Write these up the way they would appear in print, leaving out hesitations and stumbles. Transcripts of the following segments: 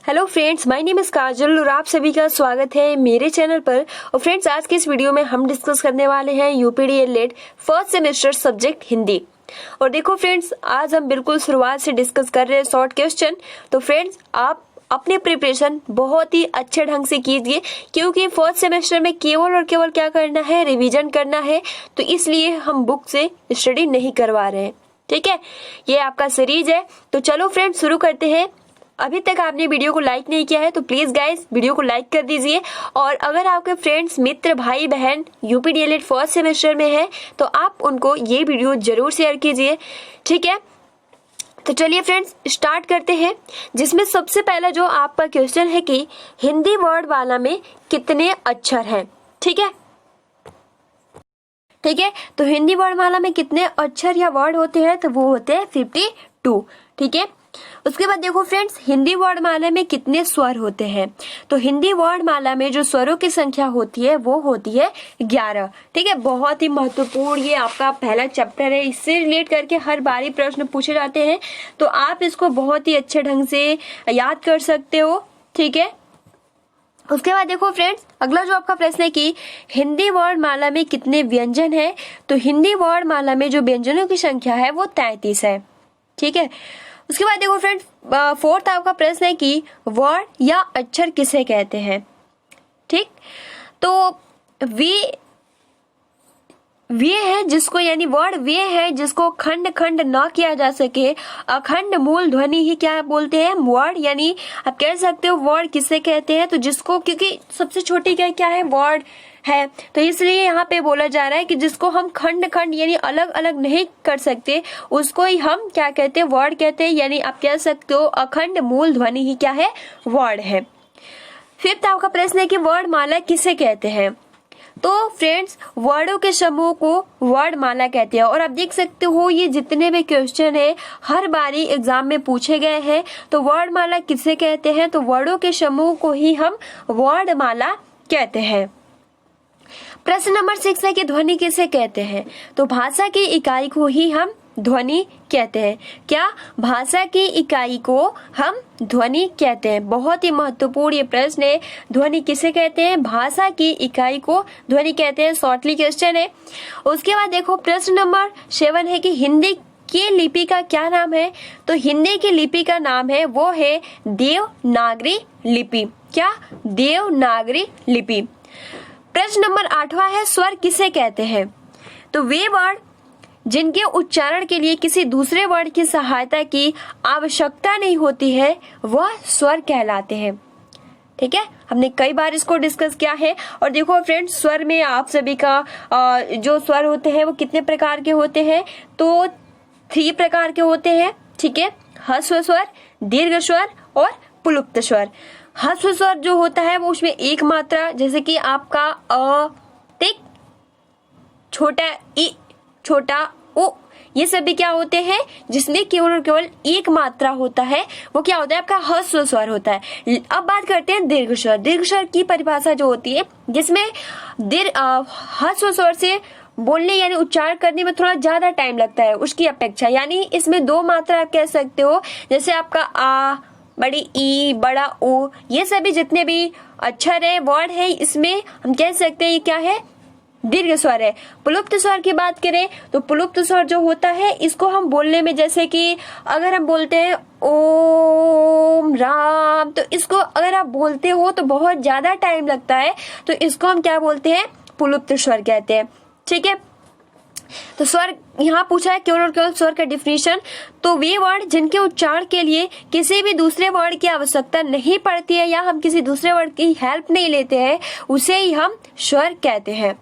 Hello friends, my name is Kajal और आप सभी का स्वागत है मेरे चैनल पर। और फ्रेंड्स, आज के इस वीडियो में हम डिस्कस करने वाले हैं यूपीडीएलएड फर्स्ट सेमेस्टर सब्जेक्ट हिंदी। और देखो फ्रेंड्स, आज हम बिल्कुल शुरुआत से डिस्कस कर रहे हैं शॉर्ट क्वेश्चन। तो फ्रेंड्स, आप अपने प्रिपरेशन बहुत ही अच्छे ढंग से कीजिए, क्योंकि फर्स्ट सेमेस्टर में केवल और केवल क्या करना है, रिवीजन करना है। तो इसलिए हम बुक से स्टडी नहीं करवा रहे हैं, ठीक है। ये आपका सीरीज है। तो चलो फ्रेंड्स, शुरू करते हैं। अभी तक आपने वीडियो को लाइक नहीं किया है तो प्लीज गाइस वीडियो को लाइक कर दीजिए। और अगर आपके फ्रेंड्स, मित्र, भाई बहन यूपीडीएलएड फर्स्ट सेमेस्टर में है तो आप उनको ये वीडियो जरूर शेयर कीजिए, ठीक है। तो चलिए फ्रेंड्स, स्टार्ट करते हैं, जिसमें सबसे पहला जो आपका क्वेश्चन है कि हिंदी वर्णमाला में कितने अक्षर हैं, ठीक है। ठीक है, तो हिंदी वर्णमाला में कितने अक्षर या वर्ड होते हैं, तो वो होते हैं 52, ठीक है। उसके बाद देखो फ्रेंड्स, हिंदी वर्णमाला में कितने स्वर होते हैं, तो हिंदी वर्णमाला में जो स्वरों की संख्या होती है वो होती है 11, ठीक है। बहुत ही महत्वपूर्ण ये आपका पहला चैप्टर है। इससे रिलेट करके हर बारी प्रश्न पूछे जाते हैं, तो आप इसको बहुत ही अच्छे ढंग से याद कर सकते हो, ठीक है। उसके बाद देखो फ्रेंड्स, अगला जो आपका प्रश्न है कि हिंदी वर्णमाला में कितने व्यंजन है, तो हिंदी वर्णमाला में जो व्यंजनों की संख्या है वो 33 है, ठीक है। उसके बाद देखो फ्रेंड्स, फोर्थ आपका प्रश्न है कि वर्ण या अक्षर किसे कहते हैं, ठीक। तो वे है जिसको, यानी वर्ड वे है जिसको खंड खंड न किया जा सके, अखंड मूल ध्वनि ही क्या बोलते हैं, वर्ड। यानी आप कह सकते हो वर्ड किसे कहते हैं, तो जिसको, क्योंकि सबसे छोटी क्या है, वर्ड है, तो इसलिए यहाँ पे बोला जा रहा है कि जिसको हम खंड खंड यानी अलग अलग नहीं कर सकते, उसको ही हम क्या कहते हैं, वर्ड कहते हैं। यानी आप कह सकते हो अखंड मूल ध्वनि ही क्या है, वर्ड है। फिफ्थ आपका प्रश्न है कि वर्णमाला किसे कहते हैं, तो फ्रेंड्स, वर्डों के समूह को वर्णमाला कहते हैं। और आप देख सकते हो ये जितने भी क्वेश्चन है हर बारी एग्जाम में पूछे गए हैं। तो वर्णमाला किसे कहते हैं, तो वर्डों के समूह को ही हम वर्णमाला कहते हैं। प्रश्न नंबर 6 है कि ध्वनि किसे कहते हैं, तो भाषा की इकाई को ही हम ध्वनि कहते हैं। क्या, भाषा की इकाई को हम ध्वनि कहते हैं। बहुत ही महत्वपूर्ण ये प्रश्न है, ध्वनि किसे कहते हैं, भाषा की इकाई को ध्वनि कहते हैं। शॉर्टली क्वेश्चन है। उसके बाद देखो प्रश्न नंबर 7 है कि हिंदी की लिपि का क्या नाम है, तो हिंदी की लिपि का नाम है वो है देवनागरी लिपि। क्या, देवनागरी लिपि। प्रश्न नंबर 8वां है स्वर किसे कहते हैं, तो वे वर्ड जिनके उच्चारण के लिए किसी दूसरे वर्ड की सहायता की आवश्यकता नहीं होती है वह स्वर कहलाते हैं, ठीक है। हमने कई बार इसको डिस्कस किया है। और देखो फ्रेंड्स, स्वर में आप सभी का जो स्वर होते हैं वो कितने प्रकार के होते हैं, तो 3 प्रकार के होते हैं, ठीक है। ह्रस्व स्वर, दीर्घ स्वर और पुलुप्त स्वर। ह्रस्व स्वर जो होता है वो उसमें एक मात्रा, जैसे कि आपका अ, टिक, छोटा ई, छोटा उ, ये सभी क्या होते हैं, जिसमें केवल और केवल एक मात्रा होता है, वो क्या होता है, आपका ह्रस्व स्वर होता है। अब बात करते हैं दीर्घ स्वर। दीर्घ स्वर की परिभाषा जो होती है, जिसमें ह्रस्व स्वर से बोलने यानी उच्चारण करने में थोड़ा ज्यादा टाइम लगता है उसकी अपेक्षा। यानी इसमें 2 मात्रा आप कह सकते हो, जैसे आपका आ, बड़ी ई, बड़ा ओ, ये सभी जितने भी अक्षर है, वर्ड है, इसमें हम कह सकते हैं ये क्या है, दीर्घ स्वर है। पुलुप्त स्वर की बात करें तो पुलुप्त स्वर जो होता है इसको हम बोलने में, जैसे कि अगर हम बोलते हैं ओम राम, तो इसको अगर आप बोलते हो तो बहुत ज्यादा टाइम लगता है, तो इसको हम क्या बोलते हैं, पुलुप्त स्वर कहते हैं, ठीक है। तो स्वर यहाँ पूछा है केवल और केवल स्वर का डिफिनीशन, तो वे वर्ड जिनके उच्चारण के लिए किसी भी दूसरे वर्ड की आवश्यकता नहीं पड़ती है या हम किसी दूसरे वर्ड की हेल्प नहीं लेते हैं, उसे ही हम स्वर कहते हैं।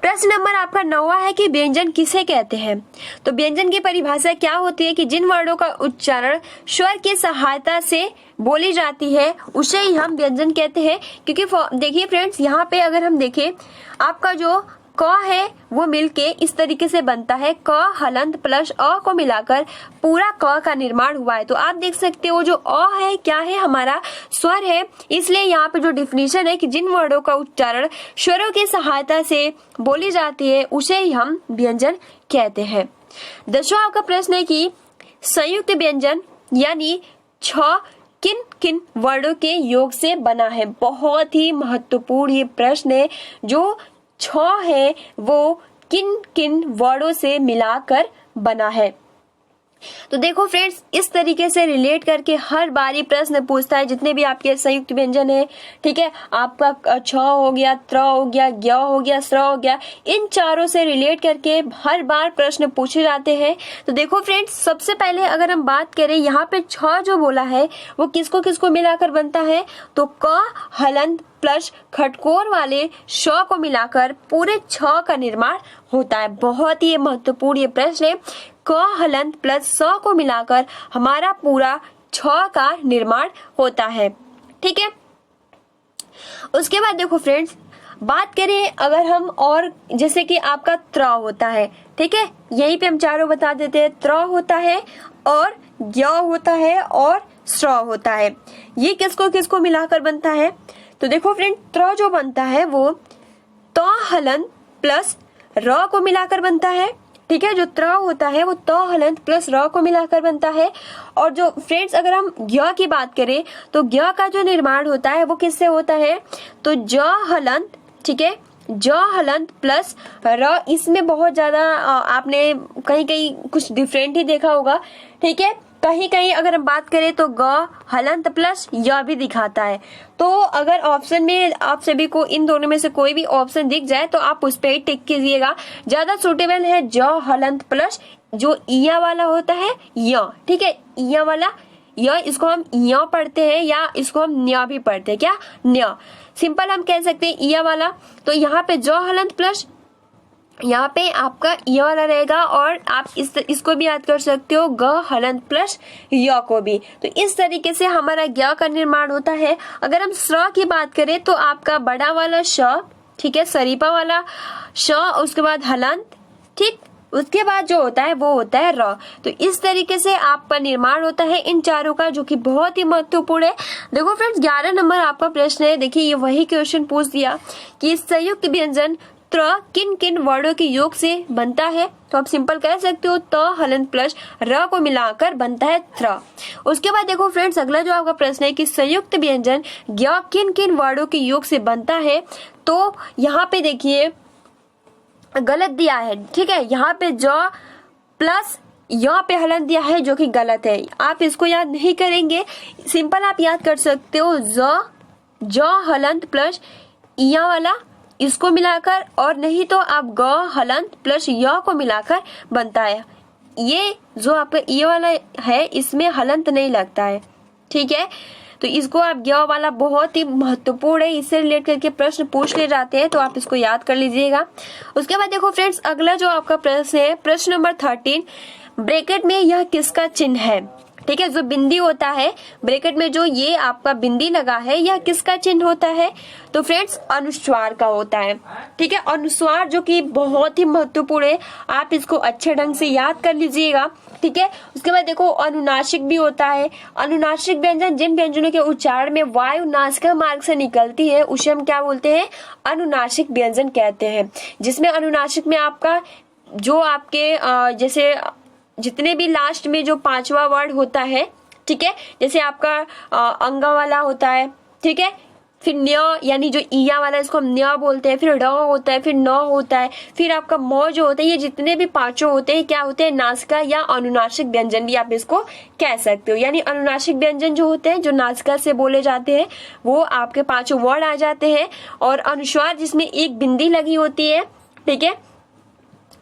प्रश्न नंबर आपका 9वां है कि व्यंजन किसे कहते हैं, तो व्यंजन की परिभाषा क्या होती है कि जिन वर्डों का उच्चारण स्वर की सहायता से बोली जाती है उसे ही हम व्यंजन कहते हैं। क्योंकि देखिए फ्रेंड्स, यहाँ पे अगर हम देखें, आपका जो क है वो मिलके इस तरीके से बनता है, क हलंत प्लस अ को मिलाकर पूरा क का निर्माण हुआ है। तो आप देख सकते हो जो अ है क्या है, हमारा स्वर है। इसलिए यहाँ पे जो डिफिनीशन है कि जिन वर्डों का उच्चारण स्वरों की सहायता से बोली जाती है उसे ही हम व्यंजन कहते हैं। 10वां आपका प्रश्न है कि संयुक्त व्यंजन यानी 6 किन किन वर्णों के योग से बना है। बहुत ही महत्वपूर्ण ये प्रश्न है। जो छ है वो किन किन वर्णों से मिलाकर बना है। तो देखो फ्रेंड्स, इस तरीके से रिलेट करके हर बार ये प्रश्न पूछता है। जितने भी आपके संयुक्त व्यंजन है, ठीक है, आपका छ हो गया, त्र हो गया, ज्ञ हो गया, स्र हो गया, इन चारों से रिलेट करके हर बार प्रश्न पूछे जाते हैं। तो देखो फ्रेंड्स, सबसे पहले अगर हम बात करें, यहाँ पे छ जो बोला है वो किसको किसको मिलाकर बनता है, तो क हलंत प्लस खटकोर वाले श को मिलाकर पूरे छ का निर्माण होता है। बहुत ही महत्वपूर्ण ये प्रश्न है। क हलंत प्लस स को मिलाकर हमारा पूरा छ का निर्माण होता है। ठीक है, उसके बाद देखो फ्रेंड्स, बात करें अगर हम, और जैसे कि आपका त्र होता है, ठीक है, यहीं पे हम चारों बता देते हैं। त्र होता है और ज्ञ होता है और स्र होता है। ये किसको किसको मिलाकर बनता है, तो देखो फ्रेंड, त्र जो बनता है वो त हलंत प्लस र को मिलाकर बनता है। ठीक है, जो त्र होता है वो त हलंत प्लस र को मिलाकर बनता है। और जो फ्रेंड्स, अगर हम ज्ञ की बात करें तो ज्ञ का जो निर्माण होता है वो किससे होता है, तो ज हलंत, ठीक है, ज हलंत प्लस र। इसमें बहुत ज्यादा आपने कहीं कहीं कुछ डिफरेंट ही देखा होगा। ठीक है, कहीं कहीं अगर हम बात करें तो ग हलंत प्लस य भी दिखाता है। तो अगर ऑप्शन में आप सभी को इन दोनों में से कोई भी ऑप्शन दिख जाए तो आप उस पर ही टिक कीजिएगा। ज्यादा सुटेबल है ज हलंत प्लस जो इया वाला होता है य। ठीक है, इया वाला य, इसको हम य पढ़ते हैं या इसको हम न्य भी पढ़ते हैं। क्या, न्य। सिंपल हम कह सकते हैं इया वाला। तो यहाँ पे ज हलंत प्लस, यहाँ पे आपका य वाला रहेगा। और आप इसको भी याद कर सकते हो ग हलंत प्लस य को भी। तो इस तरीके से हमारा ज्ञ का निर्माण होता है। अगर हम स्र की बात करें तो आपका बड़ा वाला श, ठीक है, सरीपा वाला श, उसके बाद हलंत, ठीक, उसके बाद जो होता है वो होता है र। तो इस तरीके से आपका निर्माण होता है इन चारों का, जो कि बहुत ही महत्वपूर्ण है। देखो फ्रेंड्स, 11 नंबर आपका प्रश्न है। देखिए, ये वही क्वेश्चन पूछ दिया कि संयुक्त व्यंजन त्र किन किन वर्णों के योग से बनता है। तो आप सिंपल कह सकते हो त हलंत प्लस र को मिलाकर बनता है त्र। उसके बाद देखो फ्रेंड्स, अगला जो आपका प्रश्न है कि संयुक्त व्यंजन ज्ञ किन किन वर्णों के योग से बनता है। तो यहाँ पे देखिए गलत दिया है। ठीक है, यहाँ पे ज प्लस यहाँ पे हलंत दिया है जो कि गलत है। आप इसको याद नहीं करेंगे, सिंपल आप याद कर सकते हो ज हलंत प्लस इया वाला, इसको मिलाकर, और नहीं तो आप ग हलंत प्लस य को मिलाकर बनता है। ये जो आपका ये वाला है इसमें हलंत नहीं लगता है। ठीक है, तो इसको आप ज्ञ वाला बहुत ही महत्वपूर्ण है, इससे रिलेट करके प्रश्न पूछ ले जाते हैं, तो आप इसको याद कर लीजिएगा। उसके बाद देखो फ्रेंड्स, अगला जो आपका प्रश्न है, प्रश्न नंबर 13, ब्रैकेट में यह किसका चिन्ह है। ठीक है, जो बिंदी होता है ब्रैकेट में, जो ये आपका बिंदी लगा है, यह किसका चिन्ह होता है, तो फ्रेंड्स अनुस्वार का होता है। ठीक है, अनुस्वार जो कि बहुत ही महत्वपूर्ण है, आप इसको अच्छे ढंग से याद कर लीजिएगा। ठीक है, उसके बाद देखो अनुनासिक भी होता है। अनुनासिक व्यंजन जिन व्यंजनों के उच्चारण में वायु नासिका मार्ग से निकलती है उसे हम क्या बोलते हैं, अनुनासिक व्यंजन कहते हैं। जिसमें अनुनासिक में आपका जो आपके जैसे जितने भी लास्ट में जो 5वां वर्ड होता है, ठीक है, जैसे आपका अंगा वाला होता है, ठीक है, फिर न्य यानी जो इया वाला इसको हम न्य बोलते हैं, फिर ड होता है, फिर न होता है, फिर आपका म जो होता है, ये जितने भी 5 होते हैं क्या होते हैं, नासिका या अनुनासिक व्यंजन भी आप इसको कह सकते हो। यानी अनुनासिक व्यंजन जो होते हैं, जो नासिका से बोले जाते हैं, वो आपके 5 वर्ड आ जाते हैं। और अनुस्वार जिसमें एक बिंदी लगी होती है, ठीक है,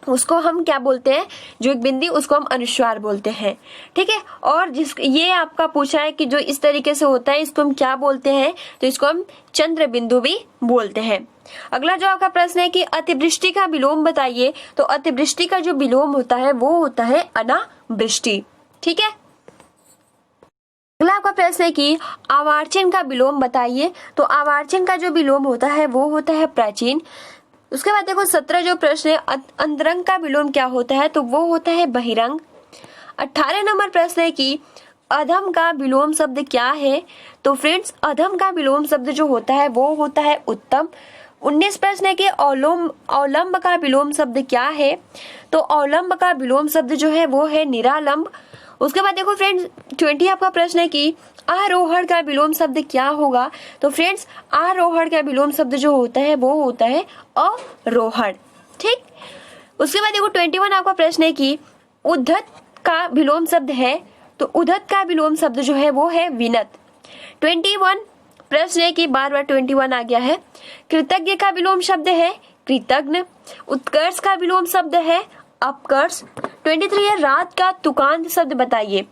उसको हम क्या बोलते हैं, जो एक बिंदी, उसको हम अनुस्वार बोलते हैं। ठीक है, और जिस ये आपका पूछा है कि जो इस तरीके से होता है इसको हम क्या बोलते हैं, तो इसको हम चंद्र बिंदु भी बोलते हैं। अगला जो आपका प्रश्न है कि अतिवृष्टि का विलोम बताइए। तो अतिवृष्टि का जो विलोम होता है वो होता है अनावृष्टि। ठीक है, अगला आपका प्रश्न है कि आवर्चन का विलोम बताइए। तो आवर्चन का जो विलोम होता है वो होता है प्राचीन। उसके बाद देखो 17 जो प्रश्न है, अंतरंग का विलोम क्या होता है, तो वो होता है बहिरंग। 18 नंबर प्रश्न है कि अधम का विलोम शब्द क्या है। तो फ्रेंड्स, अधम का विलोम शब्द जो होता है वो होता है उत्तम। 19 प्रश्न है कि अवलंब का विलोम शब्द क्या है। तो अवलंब का विलोम शब्द जो है वो है निरालंब। उसके बाद देखो फ्रेंड्स 20 आपका प्रश्न है कि आरोहण का विलोम शब्द क्या होगा। तो फ्रेंड्स आरोहण का विलोम शब्द जो होता है वो होता है अरोहण। ठीक, उसके बाद देखो 21 आपका प्रश्न है कि उद्धत का विलोम शब्द है। तो उद्धत का विलोम शब्द जो है वो है विनत। 21 प्रश्न है कि बार बार 21 आ गया है। कृतज्ञ का विलोम शब्द है कृतज्ञ। उत्कर्ष का विलोम शब्द है अपकर्ष। 23 है रात का तुकांत शब्द बताइए।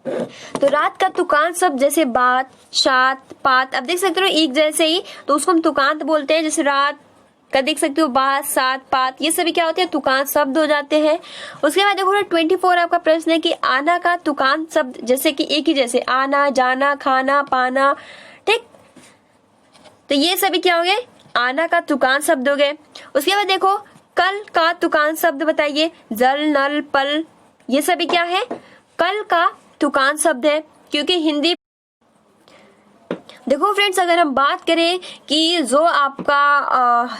तो रात का तुकांत शब्द जैसे बात, शात, पात, अब देख सकते हो एक जैसे ही, तो उसको हम तुकांत बोलते हैं। जैसे रात का देख सकते हो बात, सात, पात, ये सभी क्या होते हैं तुकांत शब्द हो जाते हैं। उसके बाद देखो 24 आपका प्रश्न है कि आना का तुकांत शब्द जैसे कि एक ही जैसे आना, जाना, खाना, पाना। ठीक, तो ये सभी क्या हो गए आना का तुकांत शब्द हो गए। उसके बाद देखो कल का तुकांत शब्द बताइए। जल, नल, पल, ये सभी क्या है कल का तुकांत शब्द है। क्योंकि हिंदी देखो फ्रेंड्स अगर हम बात करें कि जो आपका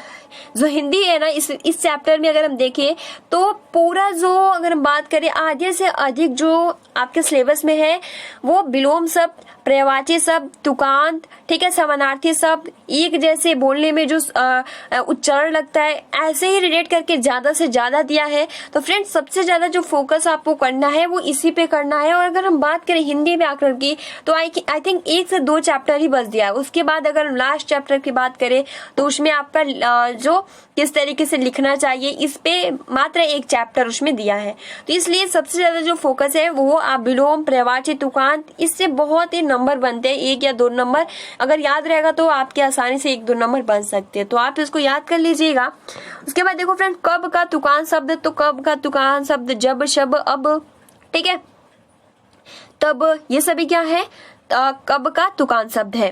जो हिंदी है ना इस चैप्टर में अगर हम देखें तो पूरा जो अगर हम बात करें आधे से अधिक जो आपके सिलेबस में है वो विलोम शब्द, पर्यायवाची शब्द, तुकांत, ठीक है, समानार्थी शब्द, एक जैसे बोलने में जो उच्चारण लगता है ऐसे ही रिलेट करके ज्यादा से ज्यादा दिया है। तो फ्रेंड्स सबसे ज्यादा जो फोकस आपको करना है वो इसी पे करना है। और अगर हम बात करें हिंदी व्याकरण की तो आई थिंक 1 से 2 चैप्टर ही बच दिया है। उसके बाद अगर हम लास्ट चैप्टर की बात करें तो उसमें आपका जो किस तरीके से लिखना चाहिए इस पे मात्र 1 चैप्टर उसमें दिया है। तो इसलिए सबसे ज्यादा जो फोकस है वो आप विलोम, पर्यायवाची, तुकांत, इससे बहुत ही नंबर बनते हैं 1 या 2 नंबर। अगर याद रहेगा तो आपके आसानी से 1-2 नंबर बन सकते हैं, तो आप इसको याद कर लीजिएगा। उसके बाद देखो फ्रेंड कब का तुकांत शब्द, तो कब का तुकांत शब्द जब, शब, अब, ठीक है, तब, ये सभी क्या है कब का तुकांत शब्द है।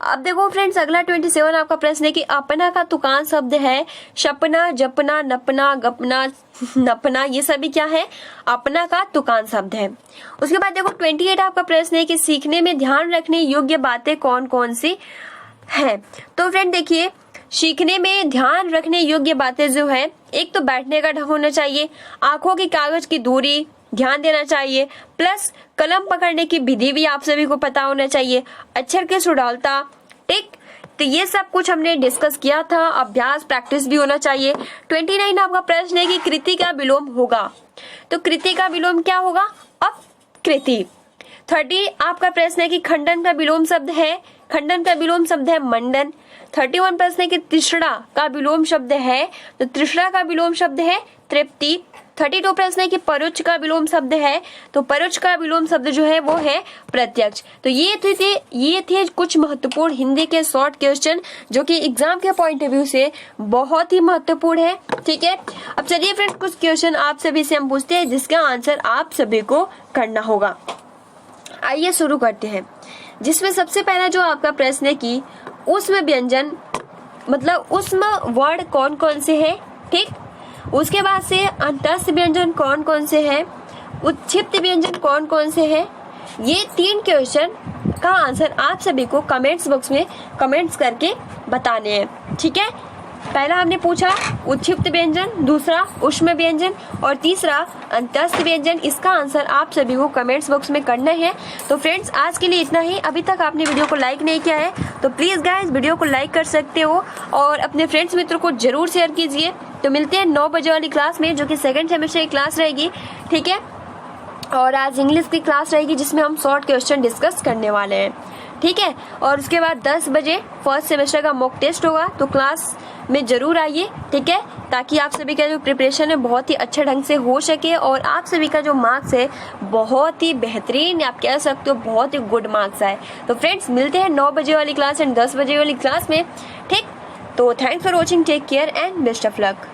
अब देखो फ्रेंड्स अगला 27 आपका प्रश्न है कि अपना का तुकांत शब्द है शपना, जपना, नपना, गपना, नपना, ये सभी क्या है अपना का तुकांत शब्द है। उसके बाद देखो 28 आपका प्रश्न है कि सीखने में ध्यान रखने योग्य बातें कौन कौन सी है। तो फ्रेंड देखिए सीखने में ध्यान रखने योग्य बातें जो है एक तो बैठने का ढंग होना चाहिए, आंखों की कागज की दूरी ध्यान देना चाहिए, प्लस कलम पकड़ने की विधि भी आप सभी को पता होना चाहिए, अक्षर की सुडौलता, ठीक, तो ये सब कुछ हमने डिस्कस किया था। अभ्यास प्रैक्टिस भी होना चाहिए। 29 आपका प्रश्न है कि कृति का विलोम होगा। तो कृति का विलोम क्या होगा अपकृति। 30 आपका प्रश्न है कि खंडन का विलोम शब्द है, खंडन का विलोम शब्द है मंडन। 31 प्रश्न है कि तृष्णा का विलोम शब्द है, तो तृष्णा का विलोम शब्द है तृप्ति। 32 प्रश्न है कि परोक्ष का विलोम शब्द है, तो परोक्ष का विलोम शब्द जो है वो है प्रत्यक्ष। तो ये थे कुछ महत्वपूर्ण हिंदी के शॉर्ट क्वेश्चन जो कि एग्जाम के पॉइंट ऑफ व्यू से बहुत ही महत्वपूर्ण है। ठीक है, अब चलिए फ्रेंड्स कुछ क्वेश्चन आप सभी से हम पूछते हैं जिसका आंसर आप सभी को करना होगा। आइए शुरू करते हैं, जिसमें सबसे पहला जो आपका प्रश्न है कि उष्म व्यंजन मतलब उष्म वर्ण कौन कौन से है, ठीक, उसके बाद से अंतस्थ व्यंजन कौन कौन से हैं, उत्क्षिप्त व्यंजन कौन कौन से हैं। ये 3 क्वेश्चन का आंसर आप सभी को कमेंट्स बॉक्स में कमेंट्स करके बताने हैं। ठीक है, पहला हमने पूछा उत्क्षिप्त व्यंजन, दूसरा उष्म व्यंजन और तीसरा अंतस्थ व्यंजन। इसका आंसर आप सभी को कमेंट्स बॉक्स में करना है। तो फ्रेंड्स आज के लिए इतना ही। अभी तक आपने वीडियो को लाइक नहीं किया है तो प्लीज गाइस वीडियो को लाइक कर सकते हो और अपने फ्रेंड्स मित्रों को जरूर शेयर कीजिए। तो मिलते हैं 9 बजे वाली क्लास में जो कि 2nd सेमेस्टर की क्लास रहेगी। ठीक है, और आज इंग्लिश की क्लास रहेगी जिसमें हम शॉर्ट क्वेश्चन डिस्कस करने वाले हैं। ठीक है, और उसके बाद 10 बजे 1st सेमेस्टर का मॉक टेस्ट होगा, तो क्लास में जरूर आइए। ठीक है, ताकि आप सभी का जो प्रिपरेशन है बहुत ही अच्छे ढंग से हो सके और आप सभी का जो मार्क्स है बहुत ही बेहतरीन, आप कह सकते हो बहुत ही गुड मार्क्स आए। तो फ्रेंड्स मिलते हैं 9 बजे वाली क्लास एंड 10 बजे वाली क्लास में। ठीक, तो thanks for watching, take care and best of luck.